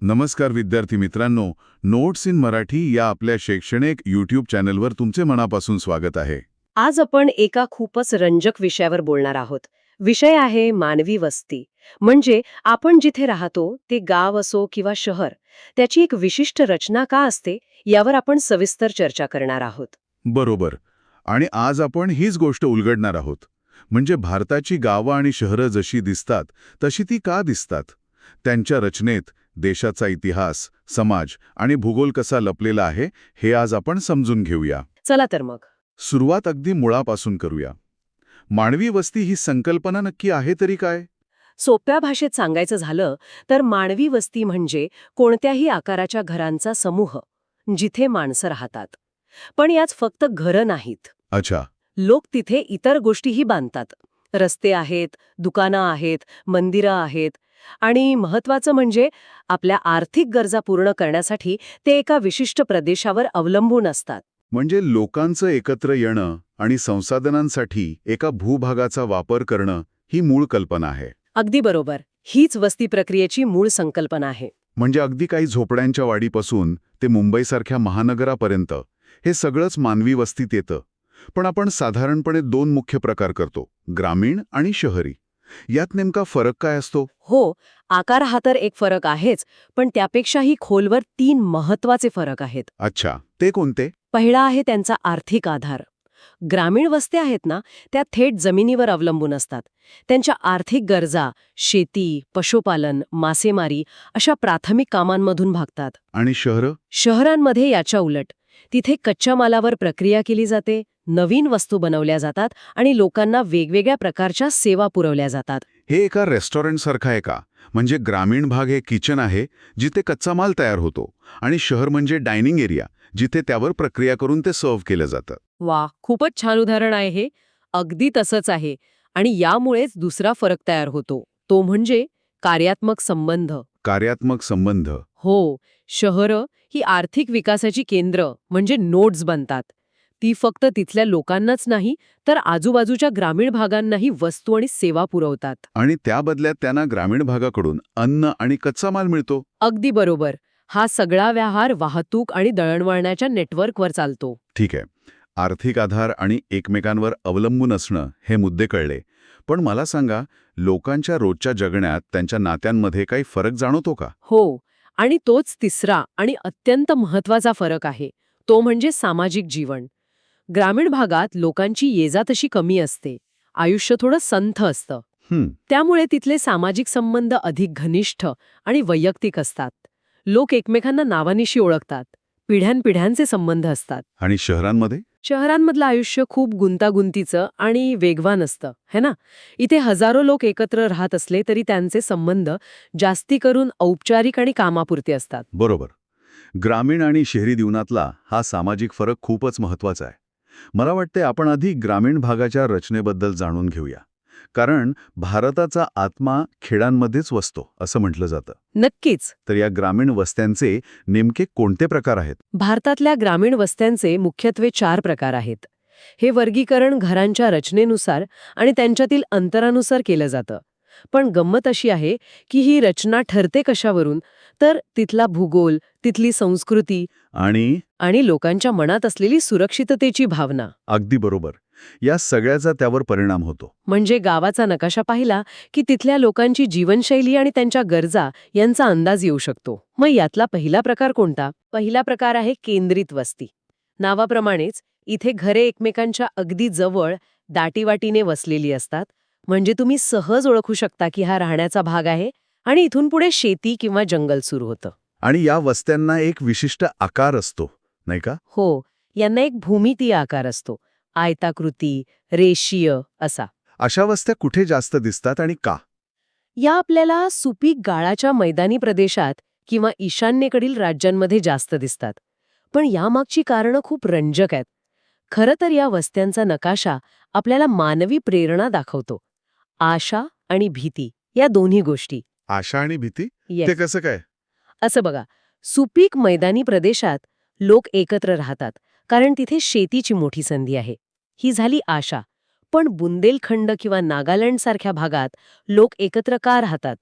नमस्कार विद्यार्थी मित्रांनो, नोट्स इन मराठी या आपल्या शैक्षणिक यूट्यूब चॅनलवर तुमचे मनापासून स्वागत आहे. आज आपण एका खूपच रंजक विषयावर बोलणार आहोत. विषय आहे मानवी वस्ती. म्हणजे आपण जिथे राहतो ते गाव असो किंवा शहर, त्याची एक विशिष्ट रचना का असते यावर आपण सविस्तर चर्चा करणार आहोत. बरोबर. आणि आज आपण हीच गोष्ट उलगडणार आहोत. म्हणजे भारताची गावं आणि शहरं जशी दिसतात तशी ती का दिसतात? त्यांच्या रचनेत देशाचा इतिहास, समाज आणि भूगोल कसा लपलेला आहे हे आज आपण समजून घेऊया. चला तर मग. सुरुवात अगदी मुळापासून करूया. मानवी वस्ती ही संकल्पना नक्की आहे तरी काय? सोप्या भाषेत सांगायचं झालं तर मानवी वस्ती म्हणजे कोणत्याही आकाराच्या घरांचा समूह, जिथे माणसं राहतात. पण यात फक्त घरं नाहीत. अच्छा. लोक तिथे इतर गोष्टीही बांधतात. रस्ते आहेत, दुकानं आहेत, मंदिरं आहेत आणि महत्वाचं म्हणजे आपल्या आर्थिक गरजा पूर्ण करण्यासाठी ते एका विशिष्ट प्रदेशावर अवलंबून असतात. म्हणजे लोकांचं एकत्र येणं आणि संसाधनांसाठी एका भूभागाचा वापर करणं ही मूळ कल्पना आहे. अगदी बरोबर. हीच वस्ती प्रक्रियेची मूळ संकल्पना आहे. म्हणजे अगदी काही झोपड्यांच्या वाडीपासून ते मुंबईसारख्या महानगरापर्यंत हे सगळंच मानवी वस्तीत येतं. पण आपण साधारणपणे दोन मुख्य प्रकार करतो, ग्रामीण आणि शहरी. यात नेमका फरक काय असतो? हो, आकार हा तर एक फरक आहेच, पण त्यापेक्षाही खोलवर 3 महत्वाचे फरक आहेत. अच्छा, ते कोणते? पहिला आहे त्यांचा आर्थिक आधार. ग्रामीण वस्त्या आहेत ना, त्या थेट जमिनीवर अवलंबून असतात. त्यांच्या आर्थिक गरजा शेती, पशुपालन, मासेमारी अशा प्राथमिक कामांमधून भागतात. आणि शहरं? शहरांमध्ये याच्या उलट. तिथे कच्च्या मालावर प्रक्रिया केली जाते, नवीन वस्तू बनवल्या जातात आणि लोकांना वेगवेगळ्या प्रकारच्या सेवा पुरवल्या जातात. हे एका रेस्टॉरंटसारखं आहे का? म्हणजे ग्रामीण भाग हे किचन आहे, जिथे कच्चा माल तयार होतो, आणि शहर म्हणजे डायनिंग एरिया, जिथे त्यावर प्रक्रिया करून ते सर्व्ह केलं जातं. वा, खूपच छान उदाहरण आहे हे. अगदी तसंच आहे. आणि यामुळेच दुसरा फरक तयार होतो. तो म्हणजे कार्यात्मक संबंध. कार्यात्मक संबंध. हो, शहरं ही आर्थिक विकासाची केंद्र म्हणजे नोड्स बनतात. ती फक्त तिथल्या लोकांनाच नाही, तर आजूबाजूच्या ग्रामीण भागांनाही वस्तू आणि सेवा पुरवतात. आणि त्या बदल्यात त्यांना ग्रामीण भागाकडून अन्न आणि कच्चा माल मिळतो. अगदी बरोबर. हा सगळा व्यवहार वाहतूक आणि दळणवळणाच्या नेटवर्कवर चालतो. ठीक आहे. आर्थिक आधार आणि एकमेकांवर अवलंबून असणं हे मुद्दे कळले. पण मला सांगा, लोकांच्या रोजच्या जगण्यात त्यांच्या नात्यांमध्ये काही फरक जाणवतो का? हो, आणि तोच तिसरा आणि अत्यंत महत्वाचा फरक आहे. तो म्हणजे सामाजिक जीवन. ग्रामीण भागात लोकांची ये-जा तशी कमी असते. आयुष्य थोडं संथ असतं. त्यामुळे तिथले सामाजिक संबंध अधिक घनिष्ठ आणि वैयक्तिक असतात. लोक एकमेकांना नावानिशी ओळखतात. पिढ्यानपिढ्यांचे संबंध असतात. आणि शहरांमध्ये? शहरांमधलं आयुष्य खूप गुंतागुंतीचं आणि वेगवान असतं, है ना? इथे हजारो लोक एकत्र राहत असले तरी त्यांचे संबंध जास्ती करून औपचारिक आणि कामापुरते असतात. बरोबर. ग्रामीण आणि शहरी जीवनातला हा सामाजिक फरक खूपच महत्वाचा आहे. मला वाटते आपण आधी ग्रामीण भागाच्या रचनेबद्दल जाणून घेऊया. कारण भारताचा आत्मा खेड्यांमध्येच वसतो असं म्हटलं जातं. नक्कीच. तर या ग्रामीण वस्त्यांचे नेमके कोणते प्रकार आहेत? भारतातल्या ग्रामीण वस्त्यांचे मुख्यत्वे 4 प्रकार आहेत. हे वर्गीकरण घरांच्या रचनेनुसार आणि त्यांच्यातील अंतरानुसार केलं जातं. पण गंमत अशी आहे की ही रचना ठरते कशावरून, तर तिथला भूगोल, तिथली संस्कृती आणि लोकांच्या मनात असलेली सुरक्षिततेची भावना. अगदी बरोबर. या सगळ्याचा त्यावर परिणाम होतो. म्हणजे गावाचा नकाशा पाहिला की तिथल्या लोकांची जीवनशैली आणि त्यांच्या गरजा यांचा अंदाज येऊ शकतो. मग यातला पहिला प्रकार कोणता? पहिला प्रकार आहे केंद्रित वस्ती. नावाप्रमाणेच इथे घरे एकमेकांच्या अगदी जवळ दाटीवाटीने वसलेली असतात. म्हणजे तुम्ही सहज ओळखू शकता की हा राहण्याचा भाग आहे आणि इथून पुढे शेती किंवा जंगल सुरू होतं. आणि या वस्त्यांना एक विशिष्ट आकार असतो, नाही का? हो, यांना एक भूमितीय आकार असतो. आयताकृती, रेषीय असा. अशा वस्त्या कुठे जास्त दिसतात आणि का? या आपल्याला सुपीक गाळाच्या मैदानी प्रदेशात किंवा ईशान्येकडील राज्यांमध्ये जास्त दिसतात. पण यामागची कारणं खूप रंजक आहेत. खरं तर या वस्त्यांचा नकाशा आपल्याला मानवी प्रेरणा दाखवतो. आशा आणि भीती या दोन्ही गोष्टी. आशा आणि भीती? Yes. ते कसं काय? असं बघा, सुपीक मैदानी प्रदेशात लोक एकत्र राहतात कारण तिथे शेतीची मोठी संधी आहे. ही झाली आशा. पण बुंदेलखंड किंवा नागालँड सारख्या भागात लोक एकत्र का राहतात?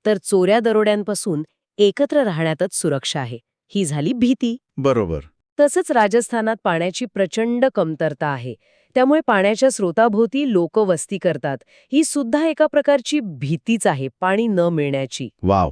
तर चोऱ्या दरोड्यांपासून एकत्र राहण्यातच सुरक्षा आहे. ही झाली भीती. बरोबर. तसंच राजस्थानात पाण्याची प्रचंड कमतरता आहे. त्यामुळे पाण्याच्या स्रोताभोवती लोक वस्ती करतात. ही सुद्धा एका प्रकारची भीतीच आहे, पाणी न मिळण्याची. वाव.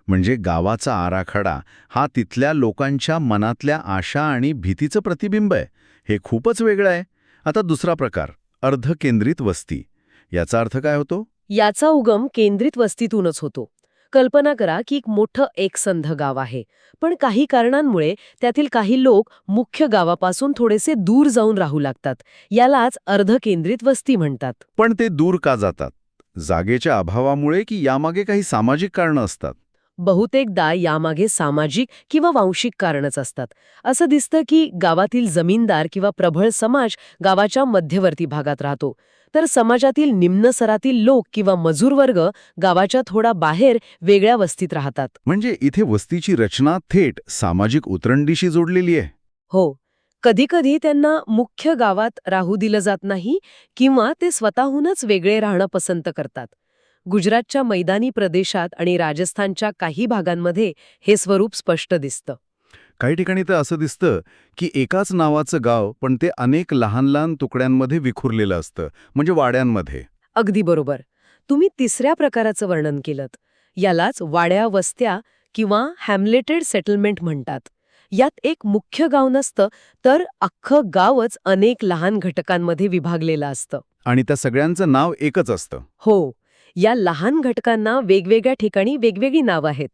म्हणजे गावाचा आराखडा हा तिथल्या लोकांच्या मनातल्या आशा आणि भीतीचं प्रतिबिंब आहे. हे खूपच वेगळं आहे. आता दुसरा प्रकार, अर्धकेंद्रित वस्ती. याचा अर्थ काय होतो? याचा उगम केंद्रित वस्तीतूनच होतो. कल्पना करा की एक मोठं एकसंध गाव आहे, पण काही कारणांमुळे त्यातील काही लोक मुख्य गावापासून थोडेसे दूर जाऊन राहू लागतात. यालाच अर्धकेंद्रित वस्ती म्हणतात. पण ते दूर का जातात? जागेच्या अभावामुळे की यामागे काही सामाजिक कारणं असतात? बहुतेकदा यामागे सामाजिक किंवा वांशिक कारणच असतात. असं दिसतं की गावातील जमीनदार किंवा प्रबळ समाज गावाच्या मध्यवर्ती भागात राहतो, तर समाजातील निम्न स्तरातील लोक किंवा मजूर वर्ग गावाच्या थोडा बाहेर वेगळ्या वस्तीत राहतात. म्हणजे इथे वस्तीची रचना थेट सामाजिक उतरंडीशी जोडलेली आहे. हो, कधीकधी त्यांना मुख्य गावात राहू दिलं जात नाही किंवा ते स्वतःहूनच वेगळे राहणं पसंत करतात. गुजरातच्या मैदानी प्रदेशात आणि राजस्थानच्या काही भागांमध्ये हे स्वरूप स्पष्ट दिसतं. काही ठिकाणी तर असं दिसतं की एकाच नावाचं गाव पण ते अनेक लहान लहान तुकड्यांमध्ये विखुरलेलं असतं, म्हणजे वाड्यांमध्ये. अगदी बरोबर. तुम्ही तिसऱ्या प्रकाराचं वर्णन केलंत. यालाच वाड्या वस्त्या किंवा हॅमलेटेड सेटलमेंट म्हणतात. यात एक मुख्य गाव नसतं, तर अख्खं गावच अनेक लहान घटकांमध्ये विभागलेलं असतं. आणि त्या सगळ्यांचं नाव एकच असतं. हो, या लहान घटकांना वेगवेगळ्या ठिकाणी वेगवेगळी नावं आहेत.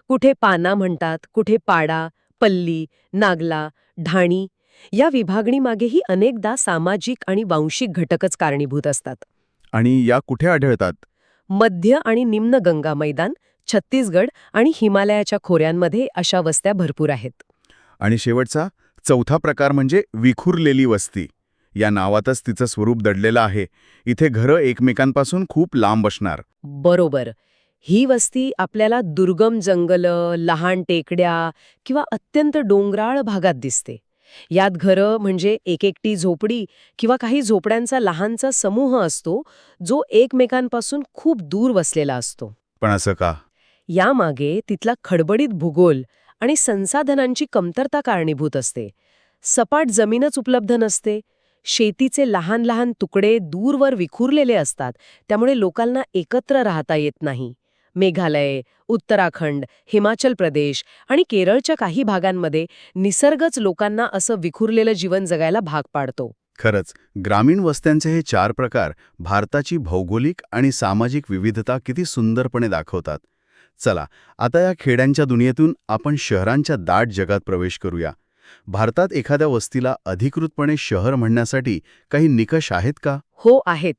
कुठे पाना म्हणतात, कुठे पाडा, पल्ली, नागला, ढाणी. या विभागणीमागेही अनेकदा सामाजिक आणि वांशिक घटकच कारणीभूत असतात. आणि या कुठे आढळतात? मध्य आणि निम्न गंगा मैदान, छत्तीसगड आणि हिमालयाच्या खोऱ्यांमध्ये अशा वस्त्या भरपूर आहेत. आणि शेवटचा, चौथा प्रकार म्हणजे विखुरलेली वस्ती. या नावातच तिचं स्वरूप दडलेलं आहे. इथे घरं एकमेकांपासून खूप लांब असणार. बरोबर. ही वस्ती आपल्याला दुर्गम जंगलं, लहान टेकड्या किंवा अत्यंत डोंगराळ भागात दिसते. यात घरं म्हणजे एक-एकटी झोपडी किंवा काही झोपड्यांचा लहानसा समूह असतो, जो एकमेकांपासून खूप दूर वसलेला असतो. पण असं का? यामागे तिथला खडबडीत भूगोल आणि संसाधनांची कमतरता कारणीभूत असते. सपाट जमीनच उपलब्ध नसते. शेतीचे लहान लहान तुकडे दूरवर विखुरलेले असतात, त्यामुळे लोकांना एकत्र राहता येत नाही. मेघालय, उत्तराखंड, हिमाचल प्रदेश आणि केरळच्या काही भागांमध्ये निसर्गच लोकांना असं विखुरलेलं जीवन जगायला भाग पाडतो. खरंच, ग्रामीण वस्त्यांचे हे 4 प्रकार भारताची भौगोलिक आणि सामाजिक विविधता किती सुंदरपणे दाखवतात. चला, आता या खेड्यांच्या दुनियेतून आपण शहरांच्या दाट जगात प्रवेश करूया. भारतात एखाद्या वस्तीला अधिकृतपणे शहर म्हणण्यासाठी काही निकष आहेत का? हो, आहेत.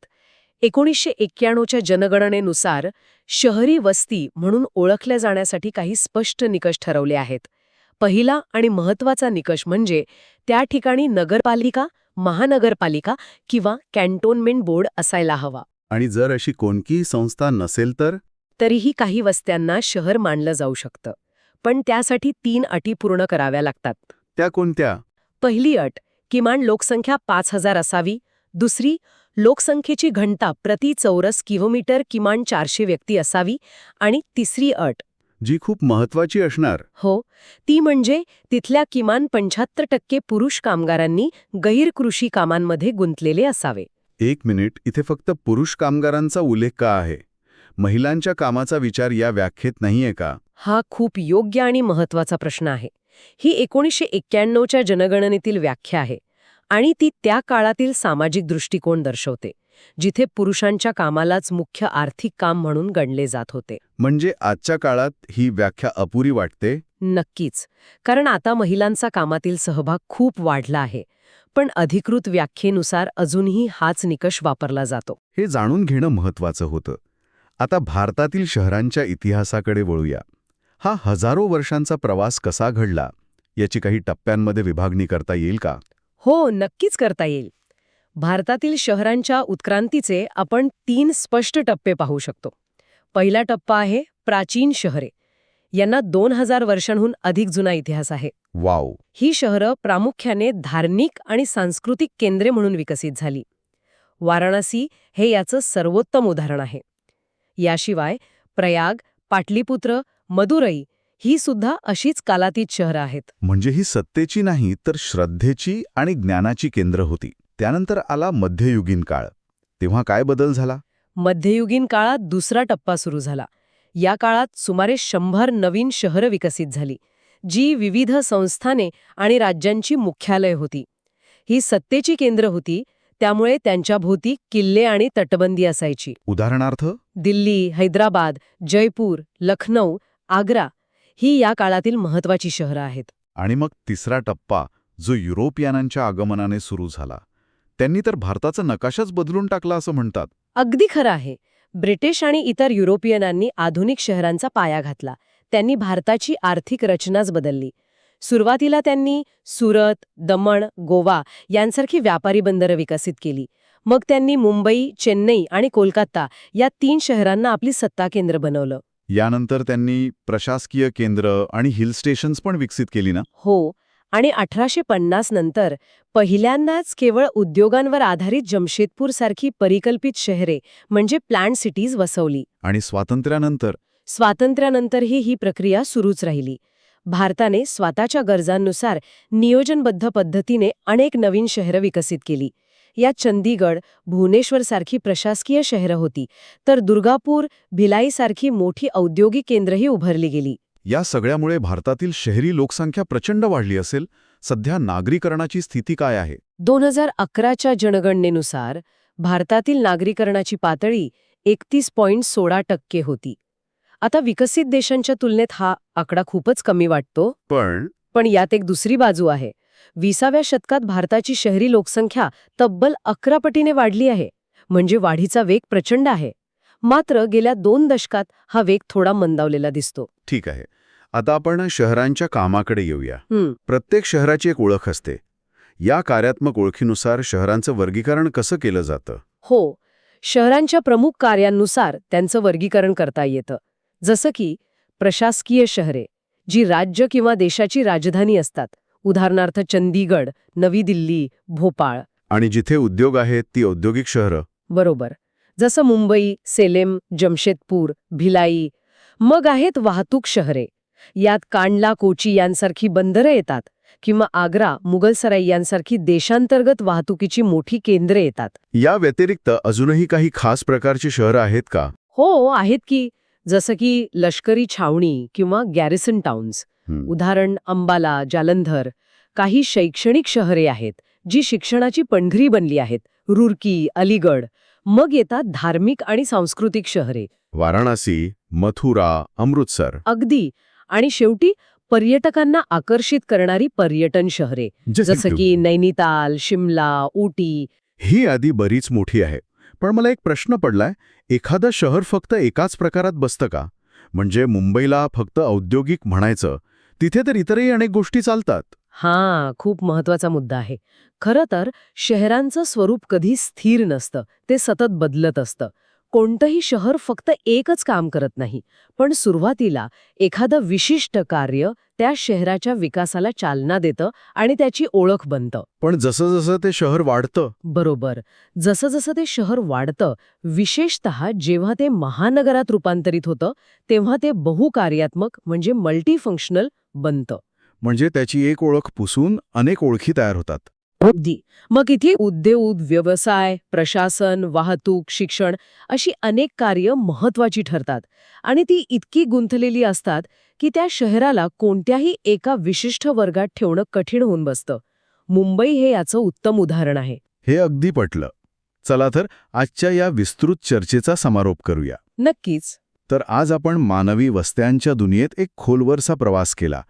1991च्या जनगणनेनुसार शहरी वस्ती म्हणून ओळखल्या जाण्यासाठी काही स्पष्ट निकष ठरवले आहेत. पहिला आणि महत्त्वाचा निकष म्हणजे त्या ठिकाणी नगरपालिका, महानगरपालिका किंवा कॅन्टोन्मेंट बोर्ड असायला हवा. आणि जर अशी कोणतीही संस्था नसेल तर? तरीही काही वस्त्यांना शहर मानलं जाऊ शकतं. पण त्यासाठी 3 अटी पूर्ण कराव्या लागतात. त्या कोणत्या? पहिली अट, किमान लोकसंख्या 5,000 असावी. दुसरी, लोकसंख्येची घनता प्रति चौरस किलोमीटर किमान 400 व्यक्ती असावी. आणि तिसरी अट, जी खूप महत्वाची असणार. हो, ती म्हणजे तिथल्या किमान 75% पुरुष कामगारांनी गैरकृषी कामांमध्ये गुंतलेले असावे. 1 मिनिट, इथे फक्त पुरुष कामगारांचा उल्लेख का आहे? महिलांच्या कामाचा विचार या व्याख्येत नाहीये का? हा खूप योग्य आणि महत्त्वाचा प्रश्न आहे. ही 1991च्या जनगणनेतील व्याख्या आहे आणि ती त्या काळातील सामाजिक दृष्टिकोन दर्शवते, जिथे पुरुषांच्या कामालाच मुख्य आर्थिक काम म्हणून गणले जात होते. म्हणजे आजच्या काळात ही व्याख्या अपुरी वाटते? नक्कीच, कारण आता महिलांचा कामातील सहभाग खूप वाढला आहे. पण अधिकृत व्याख्येनुसार अजूनही हाच निकष वापरला जातो. हे जाणून घेणं महत्वाचं होतं. आता भारतातील शहरांच्या इतिहासाकडे वळूया. हा हजारो वर्षांचा प्रवास कसा घडला, याची काही टप्प्यांमध्ये विभागणी करता येईल का? हो, नक्कीच करता येईल. भारतातील शहरांच्या उत्क्रांतीचे आपण 3 स्पष्ट टप्पे पाहू शकतो. पहिला टप्पा आहे प्राचीन शहरे. यांना 2000 वर्षांहून अधिक जुना इतिहास आहे. वाव. ही शहरं प्रामुख्याने धार्मिक आणि सांस्कृतिक केंद्रे म्हणून विकसित झाली. वाराणसी हे याचं सर्वोत्तम उदाहरण आहे. याशिवाय प्रयाग, पाटलीपुत्र, मदुरई ही सुद्धा अशीच कालातीत शहरं आहेत. म्हणजे ही सत्तेची नाही तर श्रद्धेची आणि ज्ञानाची केंद्र होती. त्यानंतर आला मध्ययुगीन काळ. तेव्हा काय बदल झाला? मध्ययुगीन काळात दुसरा टप्पा सुरू झाला. या काळात सुमारे 100 नवीन शहरं विकसित झाली, जी विविध संस्थाने आणि राज्यांची मुख्यालय होती. ही सत्तेची केंद्र होती, त्यामुळे त्यांच्याभोवती किल्ले आणि तटबंदी असायची. उदाहरणार्थ दिल्ली, हैदराबाद, जयपूर, लखनौ, आग्रा ही या काळातील महत्वाची शहरं आहेत. आणि मग तिसरा टप्पा जो युरोपियनांच्या आगमनाने सुरू झाला. त्यांनी तर भारताचा नकाशाच बदलून टाकला असं म्हणतात. अगदी खरं आहे. ब्रिटिश आणि इतर युरोपियनांनी आधुनिक शहरांचा पाया घातला. त्यांनी भारताची आर्थिक रचनाच बदलली. सुरुवातीला त्यांनी सुरत, दमण, गोवा यांसारखी व्यापारी बंदरं विकसित केली. मग त्यांनी मुंबई, चेन्नई आणि कोलकाता या 3 शहरांना आपली सत्ता केंद्र बनवलं. यानंतर त्यांनी प्रशासकीय केंद्र आणि हिल स्टेशन्स पण विकसित केली ना? हो, आणि 1850 नंतर पहिल्यांदाच केवळ उद्योगांवर आधारित जमशेदपूरसारखी परिकल्पित शहरे म्हणजे प्लॅन्ड सिटीज वसवली. आणि स्वातंत्र्यानंतरही ही प्रक्रिया सुरूच राहिली. भारताने स्वतःच्या गरजांनुसार नियोजनबद्ध पद्धतीने अनेक नवीन शहरं विकसित केली. यात चंदीगड, भुवनेश्वरसारखी प्रशासकीय शहरं होती, तर दुर्गापूर, भिलाईसारखी मोठी औद्योगिक केंद्रही उभारली गेली. या सगळ्यामुळे भारतातील शहरी लोकसंख्या प्रचंड वाढली असेल. सध्या नागरीकरणाची स्थिती काय आहे? 2011च्या जनगणनेनुसार भारतातील नागरीकरणाची पातळी 31.16% होती. आता विकसित देशांच्या तुलनेत हा आकडा खूपच कमी वाटतो. पण यात एक दुसरी बाजू आहे. 20व्या शतकात भारताची शहरी लोकसंख्या तब्बल 11 पटीने वाढली आहे. म्हणजे वाढीचा वेग प्रचंड आहे. मात्र गेल्या 2 दशकात हा वेग थोडा मंदावलेला दिसतो. ठीक आहे. आता आपण शहरांच्या कामाकडे येऊया. प्रत्येक शहराची एक ओळख असते. या कार्यात्मक ओळखीनुसार शहरांचं वर्गीकरण कसं केलं जातं? हो, शहरांच्या प्रमुख कार्यांनुसार त्यांचं वर्गीकरण करता येतं. जसं की प्रशासकीय शहरे, जी राज्य किंवा देशाची राजधानी असतात. उदाहरणार्थ चंदीगड, नवी दिल्ली, भोपाळ. आणि जिथे उद्योग आहेत ती औद्योगिक शहरं. बरोबर. जसं मुंबई, सेलेम, जमशेदपूर, भिलाई. मग आहेत वाहतूक शहरे. यात कांडला, कोची यांसारखी बंदरं येतात, किंवा आग्रा, मुगलसराई यांसारखी देशांतर्गत वाहतुकीची मोठी केंद्रे येतात. या व्यतिरिक्त अजूनही काही खास प्रकारची शहरं आहेत का? हो, आहेत की. जसं की लष्करी छावणी किंवा गॅरिसन टाउन्स. उदाहरण अंबाला, जालंधर. काही शैक्षणिक शहरे आहेत, जी शिक्षणाची पंढरी बनली आहेत. रुरकी, अलीगड. मग येतात धार्मिक आणि सांस्कृतिक शहरे. वाराणसी, मथुरा, अमृतसर. अगदी. आणि शेवटी पर्यटकांना आकर्षित करणारी पर्यटन शहरे, जसं की नैनिताल, शिमला, उटी. ही यादी बरीच मोठी आहे. पण मला एक प्रश्न पडलाय, एखादं शहर फक्त एकाच प्रकारात बसतं का? म्हणजे मुंबईला फक्त औद्योगिक म्हणायचं, तिथे तर इतरही अनेक गोष्टी चालतात. हां, खूप महत्वाचा मुद्दा आहे. खरं तर शहरांचं स्वरूप कधी स्थिर नसतं, ते सतत बदलत असतं. कोणतंही शहर फक्त एकच काम करत नाही, पण सुरुवातीला एखादं विशिष्ट कार्य त्या शहराच्या विकासाला चालना देतं आणि त्याची ओळख बनतं. पण जसं जसं ते शहर वाढतं. बरोबर. जसं जसं ते शहर वाढतं, विशेषतः जेव्हा ते महानगरात रूपांतरित होतं, तेव्हा ते बहुकार्यात्मक म्हणजे मल्टीफंक्शनल बनतं. म्हणजे त्याची एक ओळख पुसून अनेक ओळखी तयार होतात. अगदी. मग इथे उद्योग, व्यवसाय, प्रशासन, वाहतूक, शिक्षण अशी अनेक कार्य महत्वाची ठरतात. आणि ती इतकी गुंतलेली असतात की त्या शहराला कोणत्याही एका विशिष्ट वर्गात ठेवणं कठीण होऊन बसतं. मुंबई हे याचं उत्तम उदाहरण आहे. हे अगदी पटलं. चला तर आजच्या या विस्तृत चर्चेचा समारोप करूया. नक्कीच. तर आज आपण मानवी वस्त्यांच्या दुनियेत एक खोलवरचा प्रवास केला.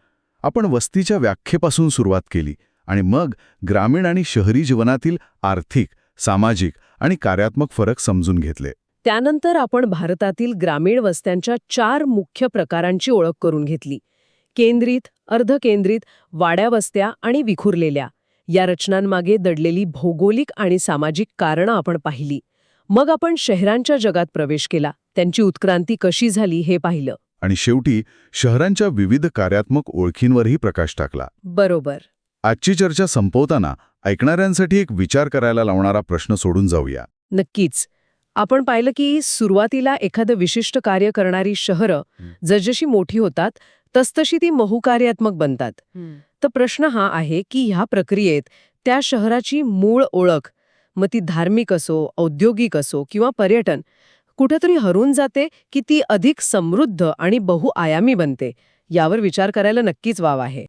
आपण वस्तीच्या व्याख्येपासून सुरुवात केली आणि मग ग्रामीण आणि शहरी जीवनातील आर्थिक, सामाजिक आणि कार्यात्मक फरक समजून घेतले. त्यानंतर आपण भारतातील ग्रामीण वस्त्यांच्या 4 मुख्य प्रकारांची ओळख करून घेतली. केंद्रित, अर्धकेंद्रित, वाड्या वस्त्या आणि विखुरलेल्या. या रचनांमागे दडलेली भौगोलिक आणि सामाजिक कारणं आपण पाहिली. मग आपण शहरांच्या जगात प्रवेश केला, त्यांची उत्क्रांती कशी झाली हे पाहिलं. आणि शेवटी शहरांच्या विविध कार्यात्मक ओळखींवरही प्रकाश टाकला. बरोबर. आजची चर्चा संपवताना ऐकणाऱ्यांसाठी एक विचार करायला लावणारा प्रश्न सोडून जाऊया. नक्कीच. आपण पाहिलं की सुरुवातीला एखादं विशिष्ट कार्य करणारी शहरं जसजशी मोठी होतात तसतशी ती बहुकार्यात्मक बनतात. तर प्रश्न हा आहे की ह्या प्रक्रियेत त्या शहराची मूळ ओळख, मग ती धार्मिक असो, औद्योगिक असो किंवा पर्यटन, कुठेतरी हरून जाते की ती अधिक समृद्ध आणि बहुआयामी बनते. यावर विचार करायला नक्कीच वाव आहे.